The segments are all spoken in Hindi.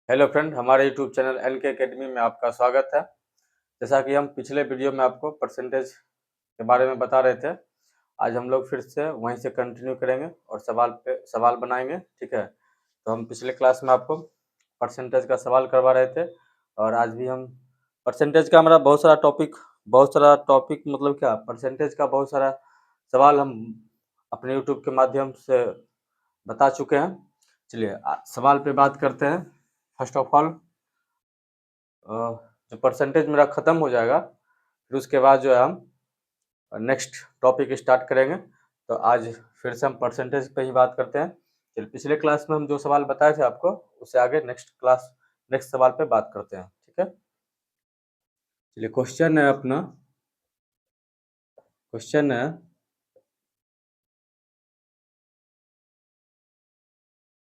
हेलो फ्रेंड, हमारे यूट्यूब चैनल एनके एकेडमी में आपका स्वागत है। जैसा कि हम पिछले वीडियो में आपको परसेंटेज के बारे में बता रहे थे, आज हम लोग फिर से वहीं से कंटिन्यू करेंगे और सवाल पे सवाल बनाएंगे। ठीक है, तो हम पिछले क्लास में आपको परसेंटेज का सवाल करवा रहे थे और आज भी हम परसेंटेज का हमारा बहुत सारा टॉपिक मतलब क्या परसेंटेज का बहुत सारा सवाल हम अपने यूट्यूब के माध्यम से बता चुके हैं। चलिए सवाल पे बात करते हैं। फर्स्ट ऑफ ऑल जो परसेंटेज मेरा ख़त्म हो जाएगा, फिर उसके बाद जो है हम नेक्स्ट टॉपिक स्टार्ट करेंगे। तो आज फिर से हम परसेंटेज पे ही बात करते हैं। चलिए, पिछले क्लास में हम जो सवाल बताए थे आपको, उससे आगे नेक्स्ट सवाल पे बात करते हैं। ठीक है, चलिए क्वेश्चन है अपना, क्वेश्चन है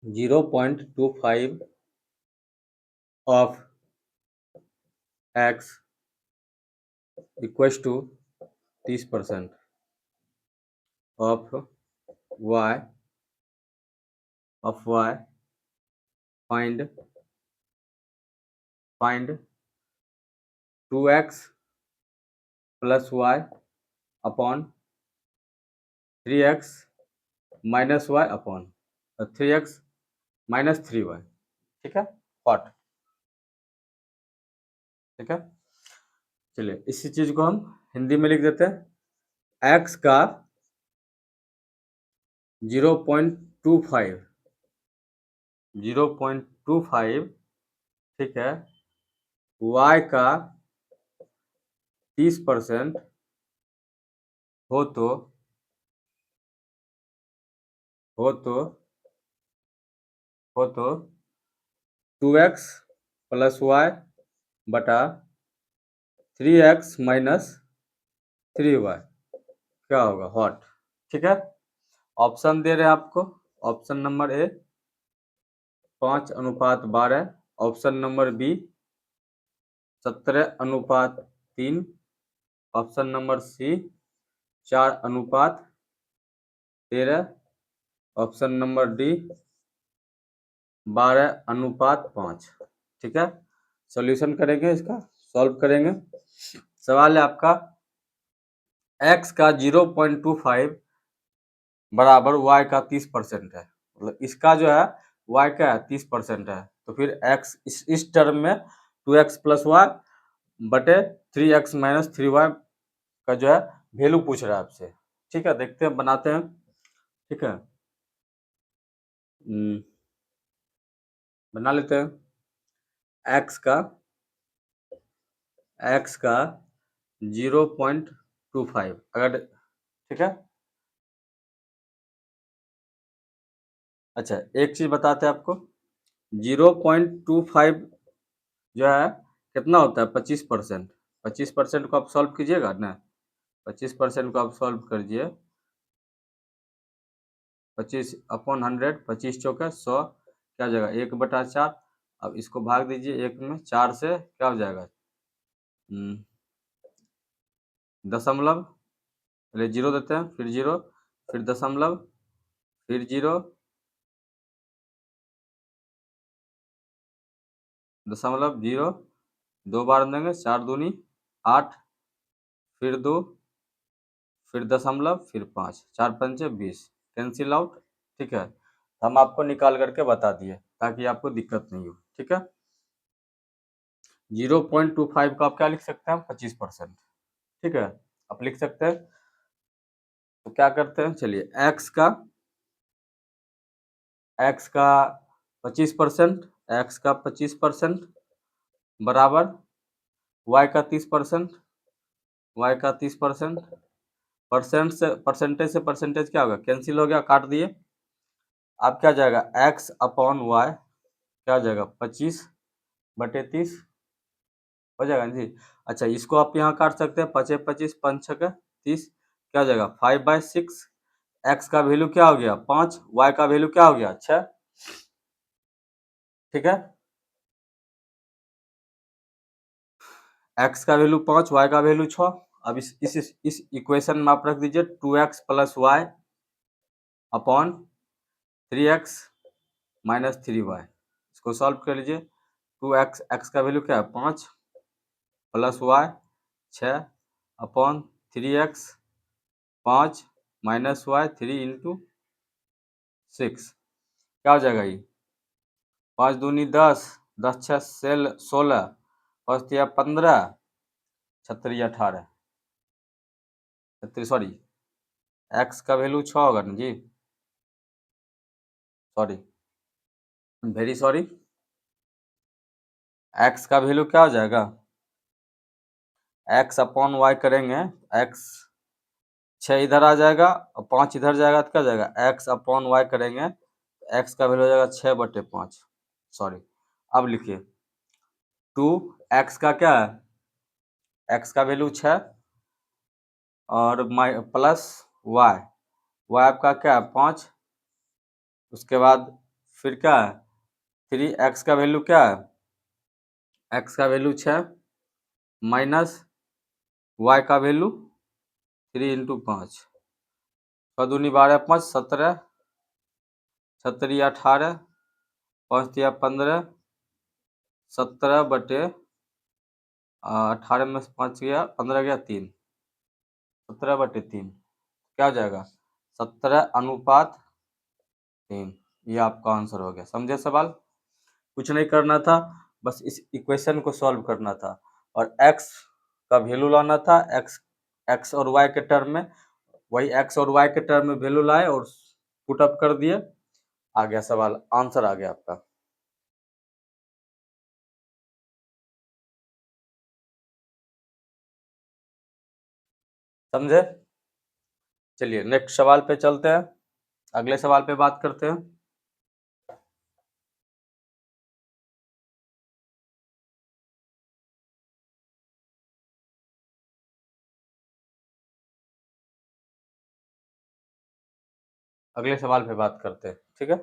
0.25 of x equals to 30% of y find 2x plus y upon 3x minus y upon 3x minus 3y। ठीक है, व्हाट। ठीक है, चलिए इसी चीज को हम हिंदी में लिख देते हैं। x का 0.25 ठीक है, y का 30% हो तो 2x प्लस y बटा 3x माइनस 3y क्या होगा, व्हाट। ठीक है, ऑप्शन दे रहे हैं आपको। Option number A 5:12, option number B 17:3, option number C 4:13, option number D 12:5। ठीक है, सॉल्यूशन करेंगे, इसका सॉल्व करेंगे। सवाल है आपका x का 0.25 बराबर y का 30% है, मतलब इसका जो है y का 30% है, तो फिर x इस टर्म में 2x प्लस वाई बटे 3x माइनस 3y का जो है वैल्यू पूछ रहा है आपसे। ठीक है, देखते हैं, बनाते हैं। ठीक है, बना लेते हैं। x का 0.25 अगर, ठीक है। अच्छा, एक चीज बताते हैं आपको, 0.25 जो है कितना होता है, 25%। 25% को आप सॉल्व कीजिएगा ना, 25% को आप सॉल्व कीजिए, 25/100, 25 चौके 100, क्या हो जाएगा 1/4। अब इसको भाग दीजिए 1 में, 4 से क्या हो जाएगा दशमलव, पहले 0 देते हैं, फिर 0, फिर दशमलव, फिर 0, दशमलव 0, 2 बार देंगे, 4 दूनी 8, फिर 2, फिर दशमलव, फिर 5, 4 पंचे 20, कैंसिल आउट। ठीक है, हम आपको निकाल करके बता दिए ताकि आपको दिक्कत नहीं हो। ठीक है, 0.25 का आप क्या लिख सकते हैं, 25%। ठीक है, आप लिख सकते हैं। तो क्या करते हैं, चलिए x का 25%, x का 25% बराबर y का 30%, y का 30%, परसेंटेज से परसेंटेज क्या होगा, कैंसिल हो गया, काट दिए। अब क्या जाएगा, x अपॉन y क्या हो जाएगा 25/30 हो जाएगा जी। अच्छा, इसको आप यहाँ काट सकते हैं, 25 5 6 30, क्या हो जाएगा 5/6। x का वैल्यू क्या हो गया 5, y का वैल्यू क्या हो गया 6। ठीक है, x का वैल्यू 5, y का वैल्यू 6। अब इस इक्वेशन में आप रख दीजिए 2x plus Y upon 3x minus 3y। इसको सॉल्व कर लीजिए, 2x, x का वैल्यू क्या है 5 plus y 6 upon 3x 5 minus y 3 into 6 क्या हो जाएगा ये 5 दूनी 10 10 छः 16 5 तिया 15 छत्तरी 18 छत्तरी सॉरी x का वैल्यू 6 होगा ना जी सॉरी वेरी सॉरी x का वैल्यू क्या हो जाएगा x अपॉन y करेंगे x 6 इधर आ जाएगा और 5 इधर जाएगा तो क्या जाएगा x अपॉन y करेंगे x का वैल्यू हो जाएगा 6/5 सॉरी अब लिखिए 2x का क्या है x का वैल्यू 6 और प्लस y आपका क्या है 5 उसके बाद फिर क्या है 3x का वैल्यू क्या है x का वैल्यू 6 माइनस y का वैल्यू 3 इंटू 5 6 दूनी 12 5 17 छतरी 18 5 तिया 15 17/18 में से 5 गया 15 गया 3 17/3 क्या हो जाएगा 17:3 ये आपका आंसर हो गया समझे सवाल कुछ नहीं करना था बस इस इक्वेशन को सॉल्व करना था और x का वैल्यू लाना था x और y के टर्म में वही x और y के टर्म में वैल्यू लाए और पुट अप कर दिए आ गया सवाल आंसर आ गया आपका समझे चलिए नेक्स्ट सवाल पे चलते हैं अगले सवाल पे बात करते हैं अगले सवाल पे बात करते हैं ठीक है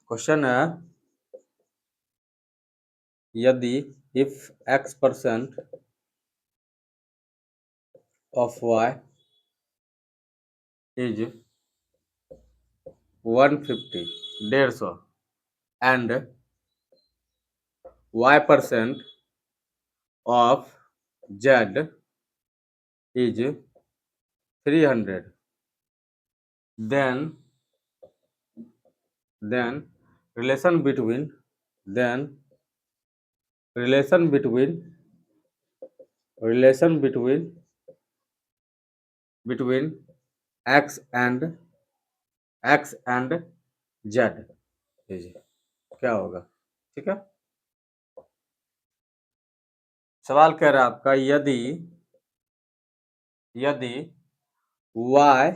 क्वेश्चन है यदि if x% of y is 150 150 and y% of z is 300 then relation between then relation between x and z is क्या होगा ठीक है सवाल कह रहा है आपका यदि y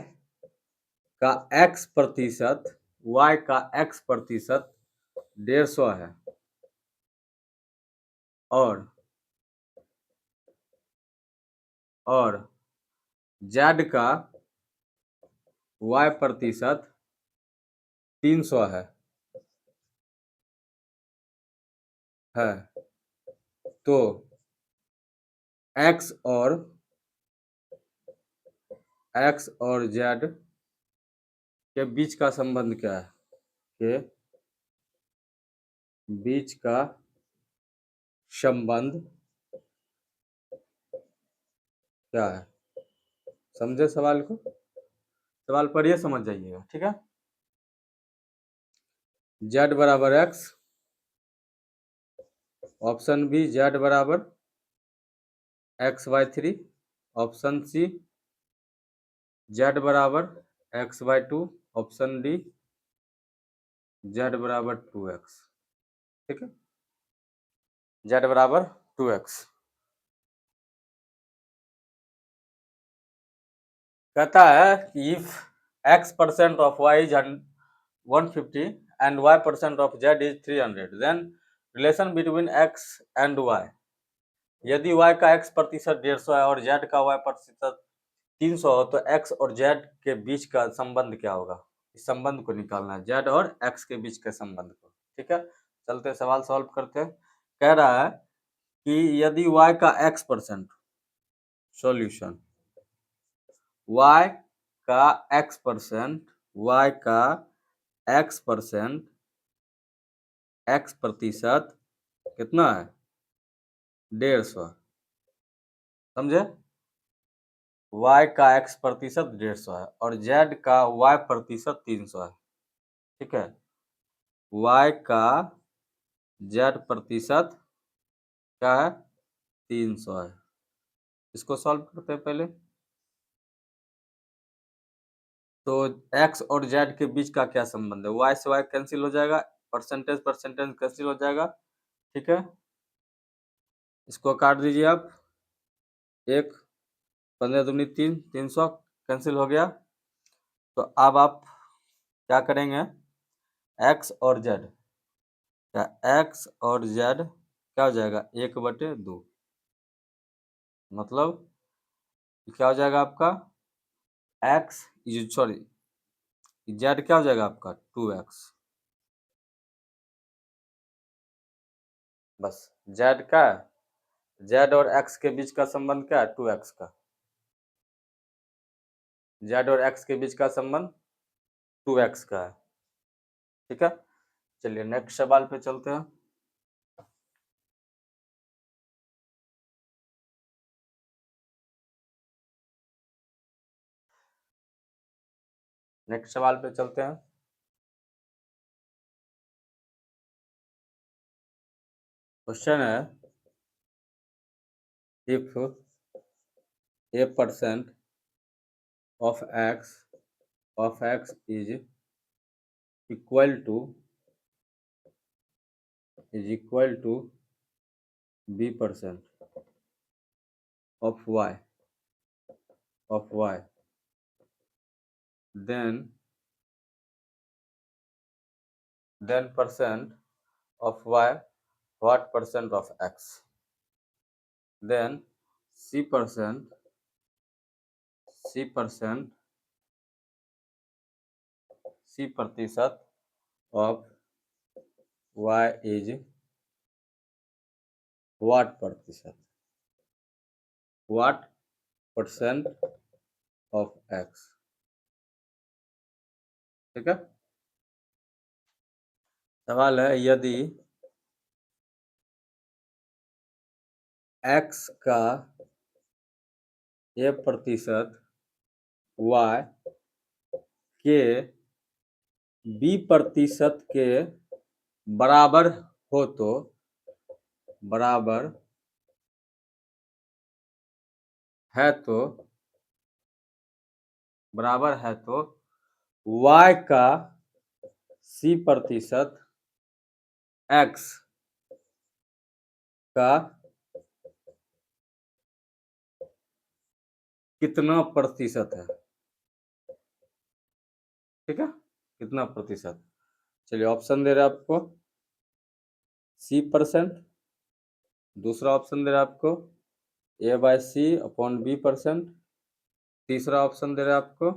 का x प्रतिशत 150 है और z का y प्रतिशत 300 है तो x और z के बीच का संबंध क्या है के बीच का संबंध क्या है समझे सवाल को सवाल पढ़िए समझ जाइएगा ठीक है z बराबर x ऑप्शन बी z बराबर x/3 ऑप्शन सी z बराबर x/2 ऑप्शन डी z बराबर 2x ठीक है z बराबर 2x कहता है कि if x% of y is 150 and y% of z is 300 then relation between x and y यदि y का x प्रतिशत 150 है और z का y प्रतिशत 300 हो तो x और z के बीच का संबंध क्या होगा इस संबंध को निकालना है z और x के बीच के संबंध को ठीक है चलते सवाल सॉल्व करते हैं कह रहा है कि यदि y का x% सॉल्यूशन y का x% x प्रतिशत कितना है 150, समझे। y का x प्रतिशत 150 है और z का y प्रतिशत 300 है, ठीक है। y का z प्रतिशत क्या है 300 है। इसको सॉल्व करते हैं पहले। तो x और z के बीच का क्या संबंध है, y से y कैंसिल हो जाएगा, परसेंटेज परसेंटेज कैंसिल हो जाएगा, ठीक है। इसको काट दीजिए आप, 1 15 दूनी 3 300 कैंसिल हो गया। तो अब आप क्या करेंगे, x और z, क्या x और z क्या हो जाएगा 1/2, मतलब क्या हो जाएगा आपका x सॉरी z क्या हो जाएगा आपका 2x, बस z का z और x के बीच का संबंध क्या है 2x का, z और x के बीच का संबंध 2x का है, ठीक है। चलिए नेक्स्ट सवाल पे चलते हैं। नेक्स्ट सवाल पे चलते हैं। क्वेश्चन है if a percent of x is equal to b% of y then percent of y what percent of x, then c percent c प्रतिशत of y is what प्रतिशत, what percent of x, ठीक है। सवाल है यदि x का a प्रतिशत y के b प्रतिशत के बराबर हो तो बराबर है तो y का c प्रतिशत x का कितना प्रतिशत है, ठीक है, कितना प्रतिशत। चलिए ऑप्शन दे रहे हैं आपको c%, दूसरा ऑप्शन दे रहे हैं आपको a/c/b%, तीसरा ऑप्शन दे रहे हैं आपको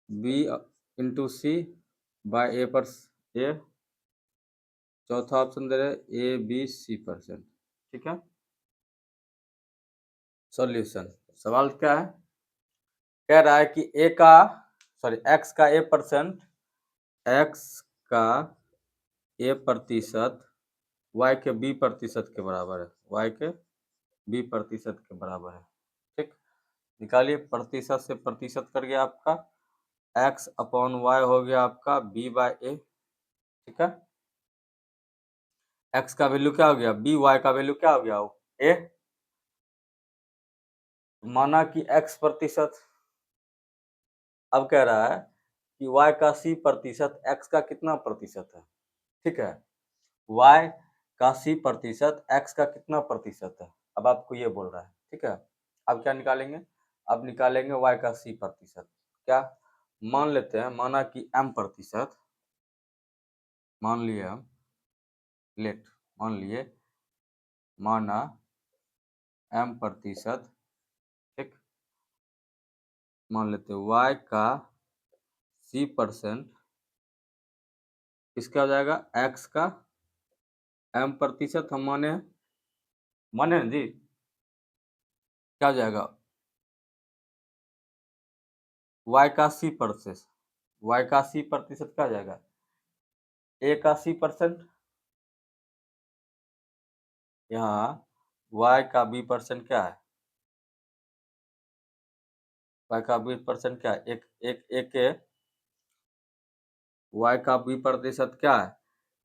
b/c/a, चौथा ऑप्शन दे रहे हैं a/b/c%, ठीक है। सॉल्यूशन, सवाल क्या है, कह रहा है कि x का a प्रतिशत y के b प्रतिशत के बराबर है, y के b प्रतिशत के बराबर है, ठीक। निकालिए, प्रतिशत से प्रतिशत कर गया आपका x/y हो गया आपका b/a, ठीक है। x का वैल्यू क्या हो गया b, y का वैल्यू क्या हो गया a, माना कि x प्रतिशत, अब कह रहा है कि y का c प्रतिशत x का कितना प्रतिशत है, ठीक है। y का c प्रतिशत x का कितना प्रतिशत है, अब आपको ये बोल रहा है, ठीक है। अब क्या निकालेंगे, अब निकालेंगे y का c प्रतिशत, क्या मान लेते हैं, माना कि m प्रतिशत, मान लिए हम माना m प्रतिशत, ठीक, मान लेते हैं y का c% इसका हो जाएगा x का m प्रतिशत, हम माने ना जी, क्या हो जाएगा y का c प्रतिशत क्या हो जाएगा a का c%, यहाँ y का b% क्या है, y का b% क्या है, एक के y का b% क्या है,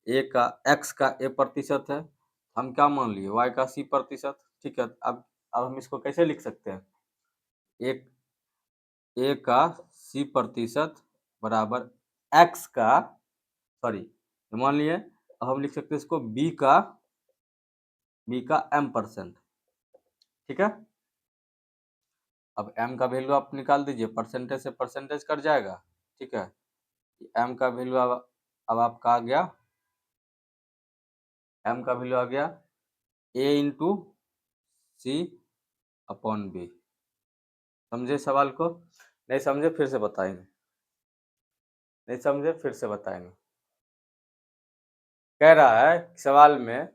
a का x का a% है, हम क्या मान लिए y का c%। ठीक है, अब हम इसको कैसे लिख सकते हैं, एक a का c% बराबर x का, सॉरी मान लिए, अब हम लिख सकते हैं इसको b का m%। ठीक है, अब m का वैल्यू आप निकाल दीजिए, परसेंटेज से परसेंटेज कट जाएगा। ठीक है, m का वैल्यू अब आपका आ गया, m का वैल्यू आ गया a into C upon B. समझे सवाल को, नहीं समझे फिर से बताएंगे, नहीं समझे फिर से बताएंगे। कह रहा है सवाल में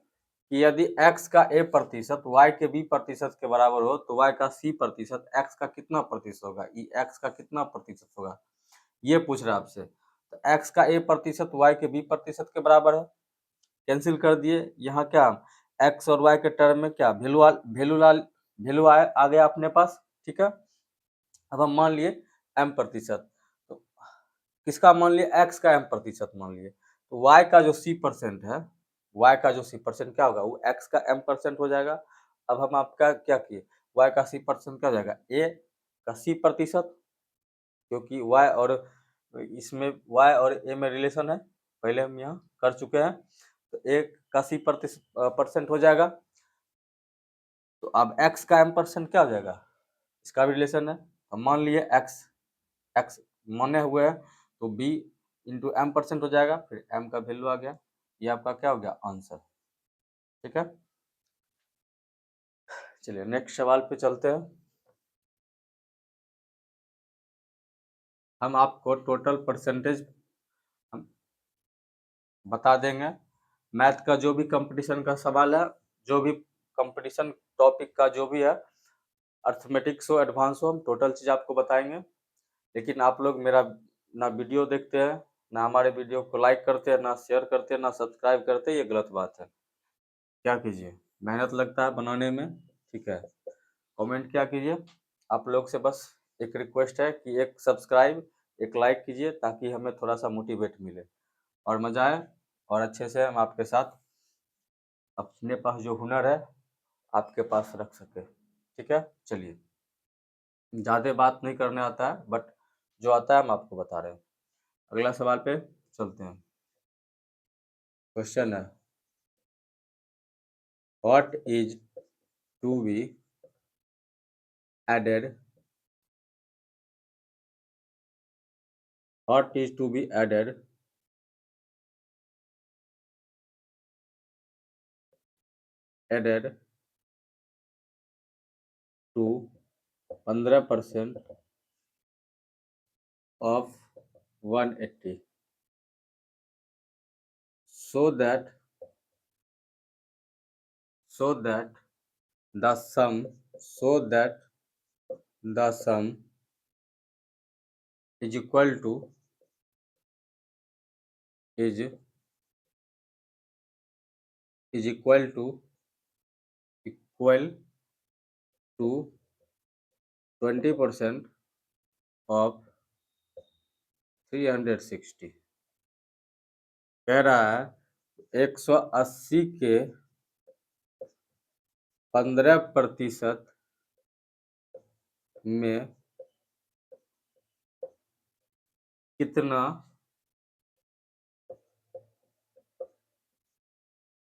कि यदि x का a% y के b% के बराबर हो तो y का c% x का कितना प्रतिशत होगा, x का कितना प्रतिशत होगा, ये पूछ रहा है आपसे। तो x का a% y के b% के बराबर है, कैंसिल कर दिए, यहाँ क्या x और y के टर्म में क्या वैल्यू आ गया अपने पास। ठीक है, अब हम मान लिए m%, तो किसका मान लिए, x का m% मान लिए, तो y का जो c% है, y का जो c% क्या होगा, वो x का m% हो जाएगा। अब हम आपका क्या किए, y का c% क्या हो जाएगा, a का c%, क्योंकि y और इसमें y और a में रिलेशन है, पहले हम यहाँ कर चुके हैं, तो a का c% हो जाएगा। तो अब x का m% क्या हो जाएगा, इसका भी रिलेशन है, हम मान लिए x माने हुए हैं, तो b इंटू m% हो जाएगा, फिर m का वैल्यू आ गया, ये आपका क्या हो गया, आंसर। ठीक है, चलिए नेक्स्ट सवाल पे चलते हैं। हम आपको टोटल परसेंटेज हम बता देंगे, मैथ का जो भी कंपटीशन का सवाल है, जो भी कंपटीशन टॉपिक का जो भी है, अर्थमेटिक्स हो एडवांस हो, हम टोटल चीज़ आपको बताएंगे। लेकिन आप लोग मेरा ना वीडियो देखते हैं, ना हमारे वीडियो को लाइक करते हैं, ना शेयर करते हैं, ना सब्सक्राइब करते हैं, ये गलत बात है। क्या कीजिए, मेहनत लगता है बनाने में। ठीक है, कमेंट क्या कीजिए, आप लोग से बस एक रिक्वेस्ट है कि एक सब्सक्राइब एक लाइक कीजिए, ताकि हमें थोड़ा सा मोटिवेट मिले और मजा आए, और अच्छे से हम आपके साथ अपने पास जो हुनर है आपके पास रख सके। ठीक है, चलिए, ज़्यादा बात नहीं करने आता है, बट जो आता है हम आपको बता रहे हैं। अगला सवाल पे चलते हैं। क्वेश्चन है, what is to be added, what is to be added to 15% of 180 so that the sum so that the sum is equal to is is equal to 20% of 360। कह रहा है 180 के 15% में कितना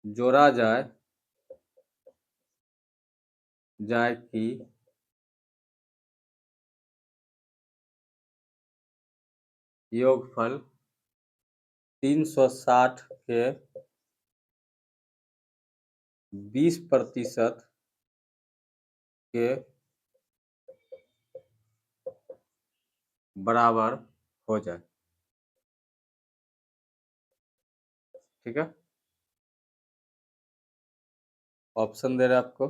जोड़ा जाए कि योगफल 360 के 20% के बराबर हो जाए। ठीक है, ऑप्शन दे रहे हैं आपको,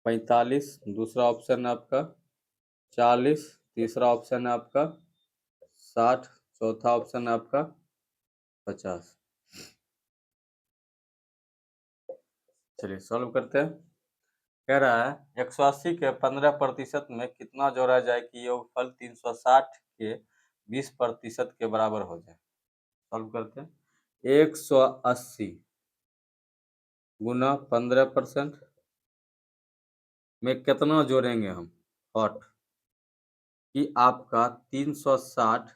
45 दूसरा ऑप्शन है आपका, 40 तीसरा ऑप्शन है आपका, 60 चौथा ऑप्शन है आपका, 50। चलिए सॉल्व करते हैं। कह रहा है 180 के 15% में कितना जोड़ा जाए कि योगफल 360 के 20% के बराबर हो जाए। सॉल्व करते हैं। 180 गुना 15% में कितना जोड़ेंगे हम, हॉट, कि आपका 360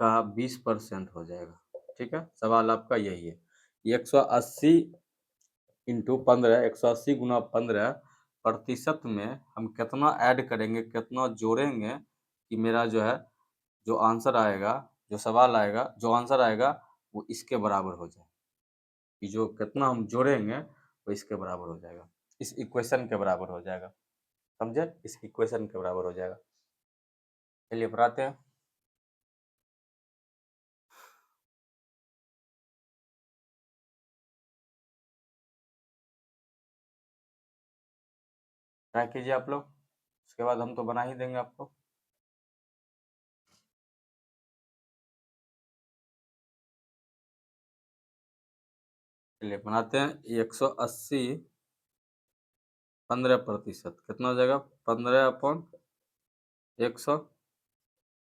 का 20% हो जाएगा। ठीक है, सवाल आपका यही है। 180 इंटू 15, 180 गुना 15% में हम कितना ऐड करेंगे, कितना जोड़ेंगे कि मेरा जो है, जो आंसर आएगा, जो सवाल आएगा, जो आंसर आएगा वो इसके बराबर हो जाए। कि जो कितना हम जोड़ेंगे वो इसके बराबर हो जाएगा, इस इक्वेशन के बराबर हो जाएगा। समझे, इस इक्वेशन के बराबर हो जाएगा। चलिए बढ़ाते हैं। ट्राई कीजिए आप लोग, उसके बाद हम तो बना ही देंगे आपको। चलिए बनाते हैं। 180 15% कितना हो जाएगा, 15/100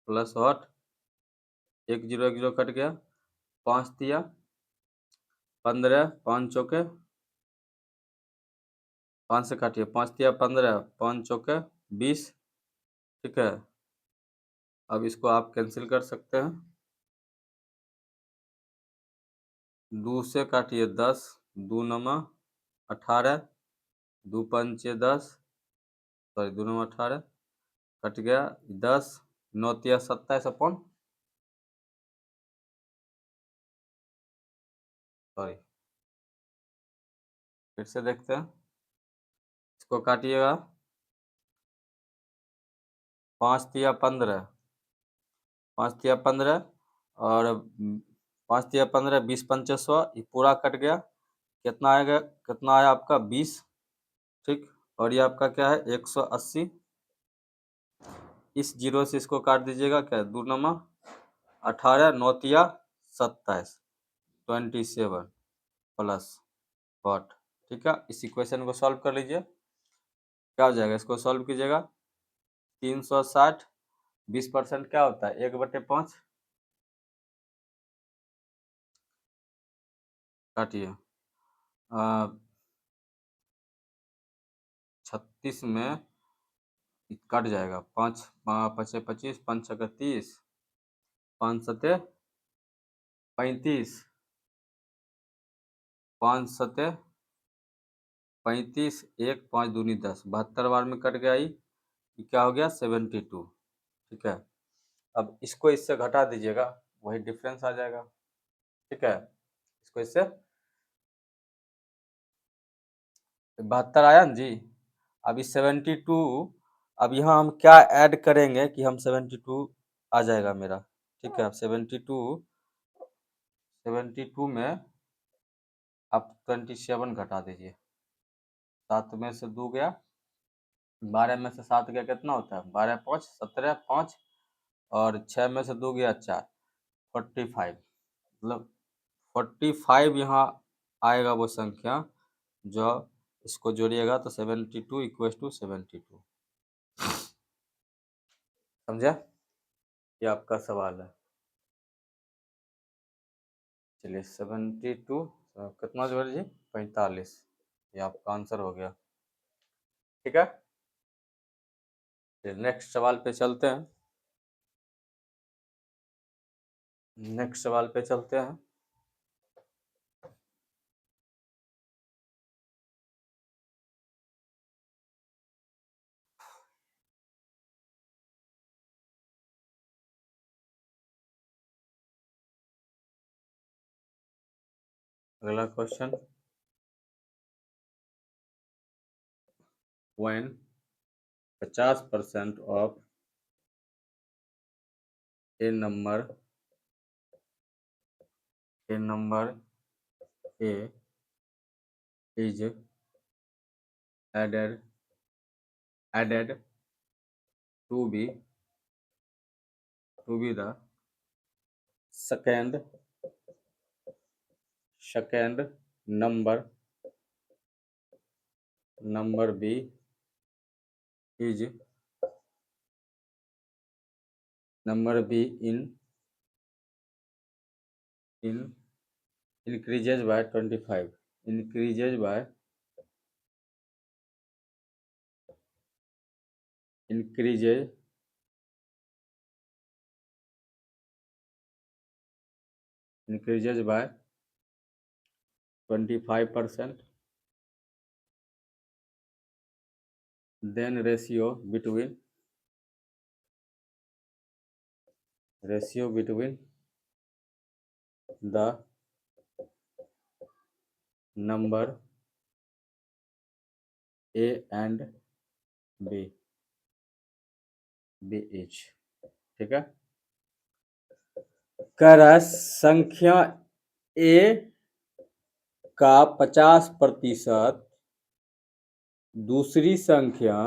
प्लस 8, 1 0 1 0 कट गया, 5 दिया 15, 5 चौके 5 से काटिए, 5 दिया 15, 5 चौके 20। ठीक है, अब इसको आप कैंसिल कर सकते हैं। 2 से काटिए 10, 2 9 18, 2 5 10, सॉरी 2 9 18 कट गया, 10 9 तिया 27 अपन, सॉरी फिर से देखते हैं। इसको काटिएगा, 5 तिया 15, 5 तिया 15 और 5 तिया 15, 20 पंचे 100, ये पूरा कट गया। कितना आएगा, कितना आया आपका 20। ठीक, और ये आपका क्या है 180। इस जीरो से इसको काट दीजिएगा, क्या 2 9 18, 9 तिया 27, 27 प्लस वॉट। ठीक है, इस इक्वेशन को सॉल्व कर लीजिए। क्या हो जाएगा, इसको सॉल्व कीजिएगा। 360 20% क्या होता है, 1/5। काटिए, 36 में कट जाएगा, 5 5 25, 5 6 30, 5 7 35, 5 7 35, 1 5 दूनी 10, 72 बार में कट गया। ये क्या हो गया 72। ठीक है, अब इसको इससे घटा दीजिएगा, वही डिफरेंस आ जाएगा। ठीक है, इसको इससे 72 आया ना जी। अब इस 72, अब यहाँ हम क्या ऐड करेंगे कि हम 72 आ जाएगा मेरा। ठीक है, अब 72 में आप 27 घटा दीजिए। 7 में से 2 गया, 12 में से 7 गया, कितना होता है 12 5 17 5, और 6 में से 2 गया 4, 45। मतलब 45 यहाँ आएगा वो संख्या, जो इसको जोड़िएगा तो 72 इक्वल्स टू 72। समझे, ये आपका सवाल है। चलिए 72 कितना जोड़ जी 45, ये आपका आंसर हो गया। ठीक है, नेक्स्ट सवाल पे चलते हैं। नेक्स्ट सवाल पे चलते हैं। अगला question, when 50% of a number a is added to be the second number number B is number B in increases by 25 increases by increases increases by 25%, then ratio between the number a and b is, ठीक है। कह रहा है संख्या a का 50% दूसरी संख्या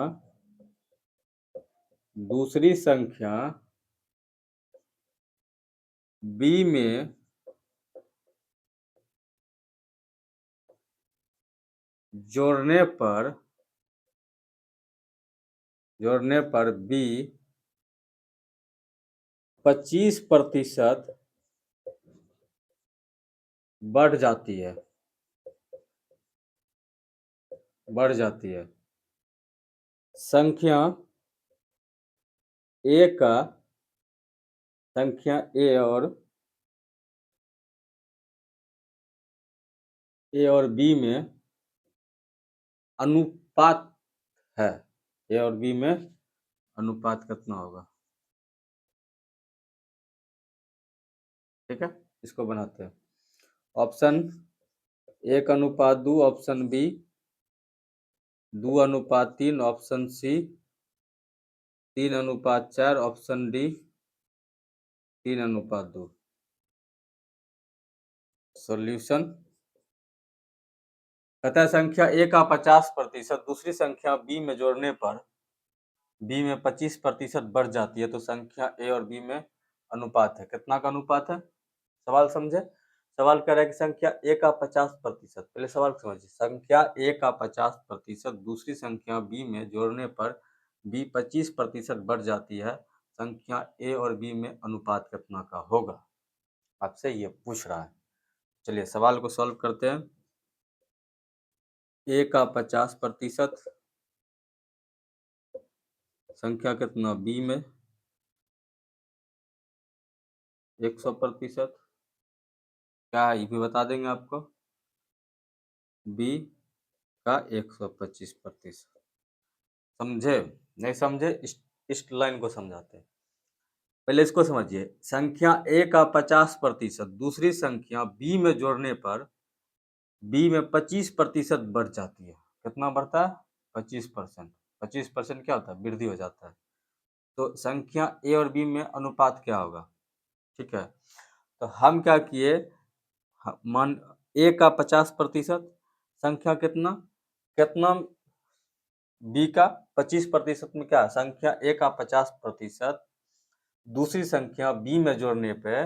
b में जोड़ने पर b 25% बढ़ जाती है संख्या a और b में अनुपात है। a और b में अनुपात कितना होगा, ठीक है। इसको बनाते हैं। Option 1:2, option B 2:3, option C 3:4, option D 3:2। Solution कहता है संख्या a का 50% दूसरी संख्या b में जोड़ने पर b में 25% बढ़ जाती है, तो संख्या a और b में अनुपात है। कितना का अनुपात है, सवाल समझे। सवाल कह रहा है कि संख्या a का 50%, पहले सवाल समझिए। संख्या a का 50% दूसरी संख्या b में जोड़ने पर b 25% बढ़ जाती है, संख्या a और b में अनुपात कितना का होगा, आपसे ये पूछ रहा है। चलिए सवाल को सॉल्व करते हैं। a का 50% संख्या कितना b में 100%, क्या है ये भी बता देंगे आपको, b का 125%। समझे, नहीं समझे इस लाइन को समझाते हैं। पहले इसको समझिए। संख्या a का 50% दूसरी संख्या b में जोड़ने पर b में 25% बढ़ जाती है। कितना बढ़ता है, 25%। 25% क्या होता है, वृद्धि हो जाता है। तो संख्या a और b में अनुपात क्या होगा, ठीक है। तो हम क्या किए, मान a का 50%, संख्या कितना कितना b का 25% में क्या है, संख्या a का 50% दूसरी संख्या b में जोड़ने पे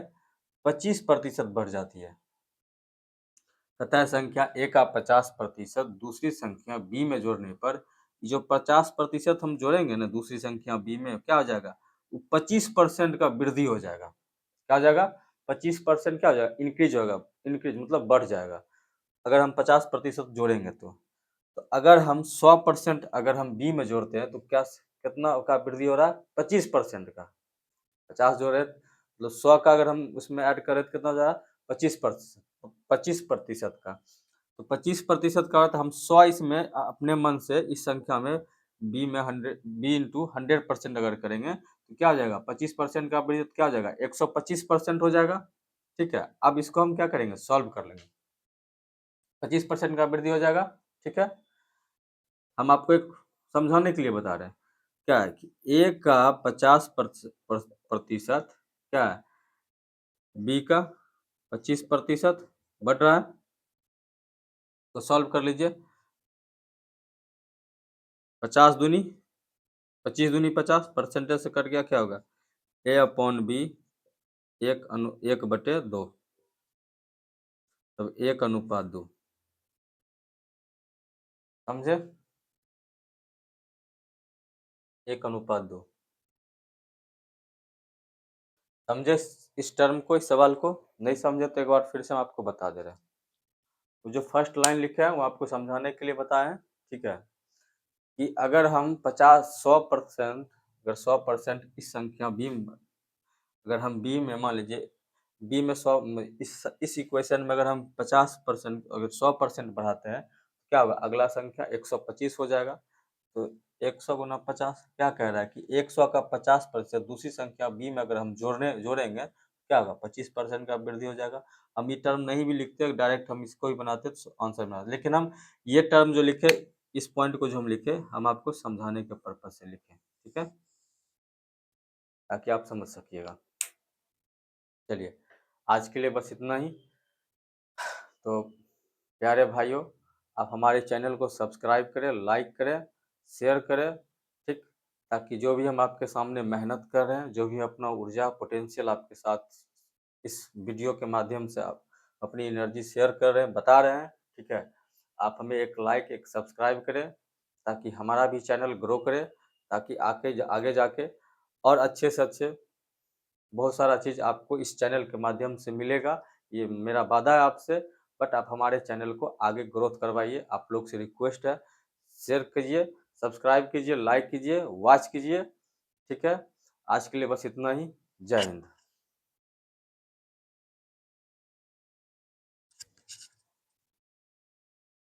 25% बढ़ जाती है। तथा संख्या a का 50% दूसरी संख्या b में जोड़ने पर जो 50% हम जोड़ेंगे ना दूसरी संख्या b में, क्या हो जाएगा, 25% का वृद्धि हो जाएगा। क्या हो जाएगा, 25% क्या हो जाएगा, इंक्रीज होगा। इंक्रीज मतलब बढ़ जाएगा। अगर हम 50% जोड़ेंगे तो अगर हम 100% अगर हम b में जोड़ते हैं तो क्या कितना का वृद्धि हो रहा है, 25% का। 50 जोड़े मतलब 100 का अगर हम उसमें ऐड करें तो कितना हो जाएगा, 25% का। तो 25% का अर्थ हम 100 इसमें अपने मन से इस संख्या में b में 100% अगर करेंगे तो क्या हो जाएगा, 25% का वृद्धि क्या हो जाएगा, 125% हो जाएगा, ठीक है। अब इसको हम क्या करेंगे, सॉल्व कर लेंगे। 25% का वृद्धि हो जाएगा, ठीक है। हम आपको एक समझाने के लिए बता रहे हैं। क्या है कि a का 50% क्या है, b का 25% बढ़ रहा है, तो सॉल्व कर लीजिए। 50 दूनी 25 दूनी 50, परसेंटेज से कट गया, क्या होगा, a/b 1/2, तब 1:2। समझे। 1:2। समझे इस टर्म को, इस सवाल को? नहीं समझे तो एक बार फिर से हम आपको बता दे रहे हैं। तो जो फर्स्ट लाइन लिखा है वो आपको समझाने के लिए बताए हैं, ठीक है? कि अगर हम 100% अगर 100% इस संख्या बी में, अगर हम बी में मान लीजिए बी में 100 इस इक्वेशन में अगर हम 50% अगर 100% बढ़ाते हैं तो क्या होगा? अगला संख्या 125 हो जाएगा। तो 100 गुना 50 क्या कह रहा है कि 100 का 50% दूसरी संख्या बी में अगर हम जोड़ेंगे क्या होगा? 25% का वृद्धि हो जाएगा। हम ये टर्म नहीं भी लिखते, डायरेक्ट हम इसको ही बनाते तो आंसर बनाते, लेकिन हम ये टर्म जो लिखे, इस पॉइंट को जो हम लिखे, हम आपको समझाने के पर्पज से लिखे, ठीक है, ताकि आप समझ सकिएगा। चलिए, आज के लिए बस इतना ही। तो प्यारे भाइयों, आप हमारे चैनल को सब्सक्राइब करें, लाइक करें, शेयर करें, ठीक, ताकि जो भी हम आपके सामने मेहनत कर रहे हैं, जो भी अपना ऊर्जा पोटेंशियल आपके साथ इस वीडियो के माध्यम से आप अपनी एनर्जी शेयर कर रहे हैं, बता रहे हैं, ठीक है, आप हमें एक लाइक, एक सब्सक्राइब करें, ताकि हमारा भी चैनल ग्रो करे, ताकि आगे जाके और अच्छे से अच्छे बहुत सारा चीज़ आपको इस चैनल के माध्यम से मिलेगा। ये मेरा वादा है आपसे। बट आप हमारे चैनल को आगे ग्रोथ करवाइए, आप लोग से रिक्वेस्ट है। शेयर कीजिए, सब्सक्राइब कीजिए, लाइक कीजिए, वॉच कीजिए, ठीक है। आज के लिए बस इतना ही। जय हिंद।